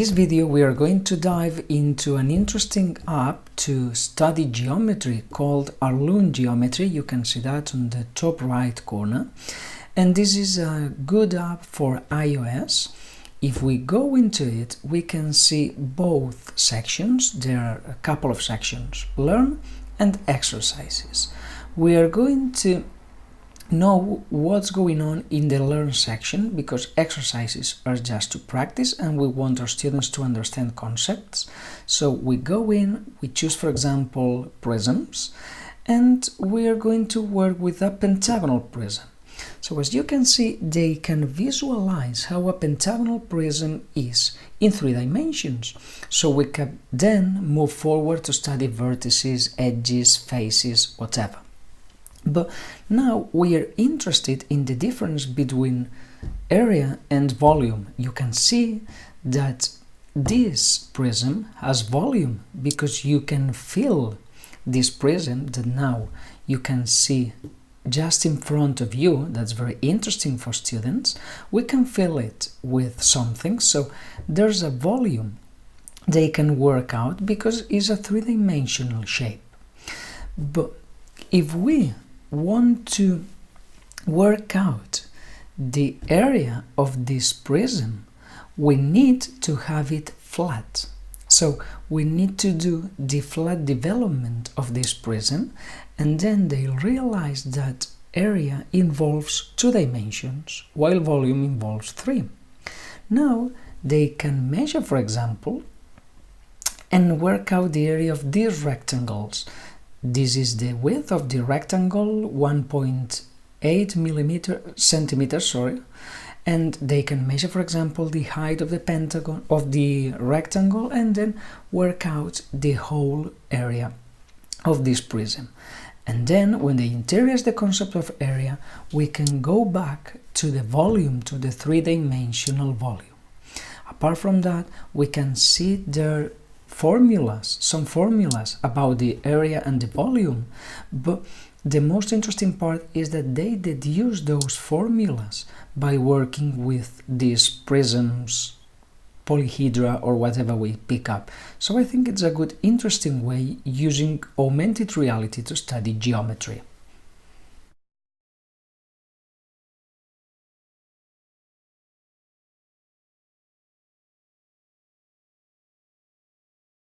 this video we are going to dive into an interesting app to study geometry called Arloon Geometry. You can see that on the top right corner. And this is a good app for iOS. If we go into it, we can see both sections. There are a couple of sections, Learn and Exercises. We are going to know what's going on in the Learn section because exercises are just to practice and we want our students to understand concepts. So we go in, we choose, for example, prisms, and we are going to work with a pentagonal prism. So as you can see, they can visualize how a pentagonal prism is in 3 dimensions. So we can then move forward to study vertices, edges, faces, whatever. But now we are interested in the difference between area and volume. You can see that this prism has volume because you can feel this prism that now you can see just in front of you. That's very interesting for students. We can fill it with something, so there's a volume they can work out because it's a 3-dimensional shape. But if we want to work out the area of this prism, we need to have it flat. So we need to do the flat development of this prism, and then they realize that area involves 2 dimensions, while volume involves 3. Now they can measure, for example, and work out the area of these rectangles. This is the width of the rectangle, 1.8 centimeters, and they can measure, for example, the height of the pentagon of the rectangle and then work out the whole area of this prism. And then when they introduce the concept of area, we can go back to the volume, to the 3-dimensional volume. Apart from that, we can see their formulas, some formulas about the area and the volume, but the most interesting part is that they deduce those formulas by working with these prisms, polyhedra, or whatever we pick up. So I think it's a good, interesting way using augmented reality to study geometry.